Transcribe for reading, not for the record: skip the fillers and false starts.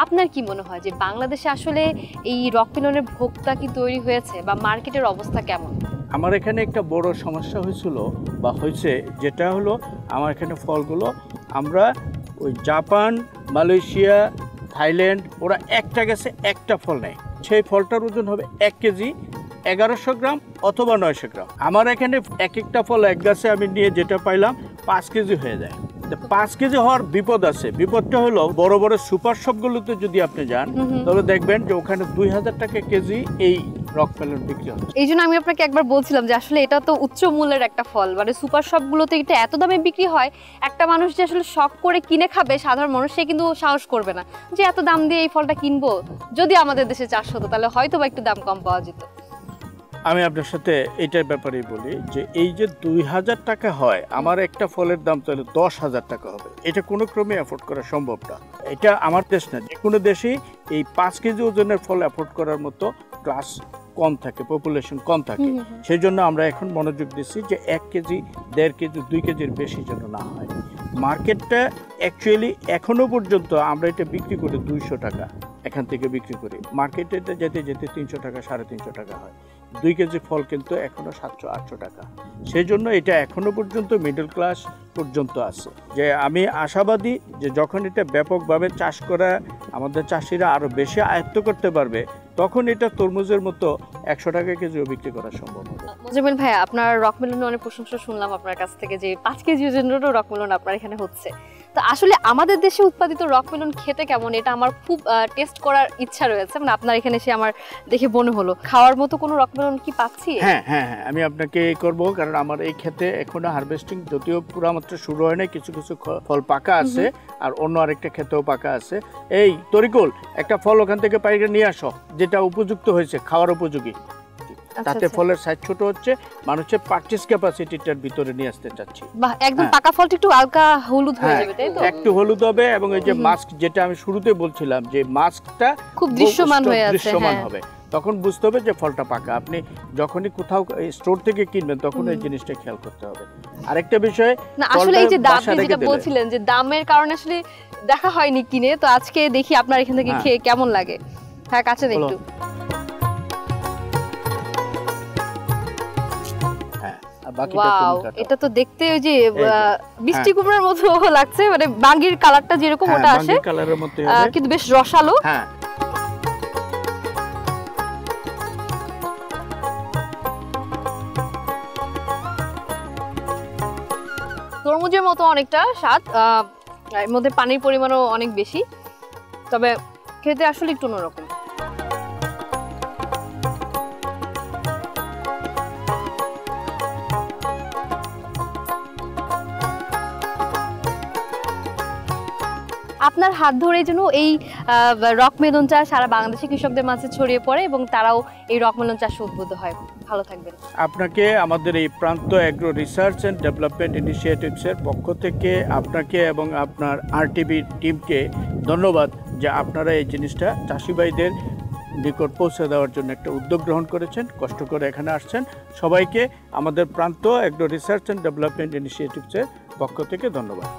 আপনার কি মনে হয় যে বাংলাদেশে আসলে এই রকমেলনের ভোক্তা কি তৈরি হয়েছে বা মার্কেটের অবস্থা কেমন? আমার এখানে একটা বড় সমস্যা হয়েছিল বা হয়েছে, যেটা হলো আমার এখানে ফলগুলো আমরা ওই জাপান, মালয়েশিয়া, থাইল্যান্ড ওরা একটা গাছে একটা ফল নেয়, সেই ফলটার ওজন হবে 1 কেজি 1100 গ্রাম অথবা 900 গ্রাম। আমার এখানে এক একটা ফল এক গাছে আমি নিয়ে যেটা পাইলাম 5 কেজি হয়ে যায়। 5 কেজি হওয়ার বিপদ আছে। বিপদটা হলো বড় বড় সুপার শপগুলোতে যদি আপনি যান তাহলে দেখবেন যে ওখানে 2000 টাকা কেজি এই রকমেলন বিক্রি হচ্ছে। এই জন্য আমি আপনাকে একবার বলছিলাম যে আসলে এটা তো উচ্চ মূল্যের একটা ফল, মানে সুপার শপগুলোতে এটা এত দামে বিক্রি হয়, একটা মানুষ যে আসলে শখ করে কিনে খাবে সাধারণ মানুষ, সে কিন্তু সাহস করবে না যে এত দাম দিয়ে এই ফলটা কিনবো। যদি আমাদের দেশে চাষ হতো তাহলে হয়তো বা একটু দাম কম পাওয়া যেত। আমি আপনার সাথে এইটার ব্যাপারেই বলি যে এই যে 2000 টাকা হয়, আমার একটা ফলের দাম তাহলে 10,000 টাকা হবে। এটা কোনো ক্রমে অ্যাফোর্ড করা সম্ভব না। এটা আমার দেশ না, যে কোনো দেশেই এই 5 কেজি ওজনের ফল অ্যাফোর্ড করার মতো ক্লাস কম থাকে, পপুলেশন কম থাকে। সেই জন্য আমরা এখন মনোযোগ দিচ্ছি যে 1 কেজি 1.5 কেজি 2 কেজির বেশি যেন না হয়। মার্কেটটা অ্যাকচুয়ালি এখনো পর্যন্ত আমরা এটা বিক্রি করি 200 টাকা, এখান থেকে বিক্রি করি। মার্কেটে যেতে যেতে 300 টাকা 350 টাকা হয়। 2 কেজি ফল কিন্তু এখনো 700-800 টাকা। সেই জন্য এটা এখনো পর্যন্ত মিডল ক্লাস পর্যন্ত আছে। যে আমি আশাবাদী যে যখন এটা ব্যাপকভাবে চাষ করা আমাদের চাষিরা আরো বেশি আয়ত্ত করতে পারবে, তখন এটা তরমুজের মতো 100 টাকা কেজিও বিক্রি করা সম্ভব হবে। মোজাম্মেল ভাই, আপনার রকমেলনের অনেক প্রশংসা শুনলাম আপনার কাছ থেকে যে 5 কেজি ওজনেরও রকমেলন আপনার এখানে হচ্ছে। তো আসলে আমাদের দেশে উৎপাদিত রকমেলন খেতে কেমন, এটা আমার খুব টেস্ট করার ইচ্ছা রয়েছে। মানে আপনার এখানে এসে আমার দেখে মনে হলো খাওয়ার মতো কোনো রকমেলন কি পাচ্ছি? হ্যাঁ হ্যাঁ হ্যাঁ, আমি আপনাকে করব, কারণ আমার এই ক্ষেতে এখনো হারভেস্টিং যদিও পুরো মাত্র শুরু হয় নাই, কিছু কিছু ফল পাকা আছে আর অন্য আরেকটা ক্ষেতেও পাকা আছে। এই তরিকুল, একটা ফল ওখান থেকে পাইকে নিয়ে আসো যেটা উপযুক্ত হয়েছে, খাওয়ার উপযোগী। তাতে ফলের সাইজ ছোট হচ্ছে, মানুষের পারচেজ ক্যাপাসিটিটার ভিতরে নিয়ে আসতে চাচ্ছি। বাহ, একদম পাকা ফলটা একটু হালকা হলুদ হয়ে যাবে, তাই তো? একটু হলুদ হবে, এবং এই যে মাস্ক যেটা আমি শুরুতে বলছিলাম যে মাস্কটা খুব দৃশ্যমান হয়ে আছে, দৃশ্যমান হবে, তখন বুঝতে হবে যে ফলটা পাকা। আপনি যখনই কোথাও স্টোর থেকে কিনবেন তখন এই জিনিসটা খেয়াল করতে হবে। আরেকটা বিষয়, না আসলে এই যে দাম যেটা বলছিলেন যে দামের কারণে আসলে দেখা হয়নি কিনে, তো আজকে দেখি আপনার এখান থেকে খেয়ে কেমন লাগে। হ্যাঁ, কাছে একটু। ওয়াও, এটা তো দেখতে ওই যে মিষ্টি কুমড়ার মতো লাগছে, মানে বাঙ্গির কালারটা যেরকম ওটা আসে কালারের মতো হবে, কিন্তু বেশ রসালো। হ্যাঁ, তরমুজের মতো অনেকটা স্বাদ, এর মধ্যে পানির পরিমাণও অনেক বেশি, তবে খেতে আসলে একটু অন্যরকম। আপনার হাত ধরে যেন এই রকমেলন চাষ সারা বাংলাদেশের কৃষকদের মাঝে ছড়িয়ে পড়ে এবং তারাও এই রকমেলন চাষে উদ্বুদ্ধ হয়। ভালো থাকবেন। আপনাকে আমাদের এই প্রান্ত অ্যাগ্রো রিসার্চ অ্যান্ড ডেভেলপমেন্ট ইনিশিয়েটিভসের পক্ষ থেকে আপনাকে এবং আপনার আরটিভি টিমকে ধন্যবাদ যে আপনারা এই জিনিসটা চাষি ভাইদের নিকট পৌঁছে দেওয়ার জন্য একটা উদ্যোগ গ্রহণ করেছেন, কষ্ট করে এখানে আসছেন। সবাইকে আমাদের প্রান্ত অ্যাগ্রো রিসার্চ অ্যান্ড ডেভেলপমেন্ট ইনিশিয়েটিভসের পক্ষ থেকে ধন্যবাদ।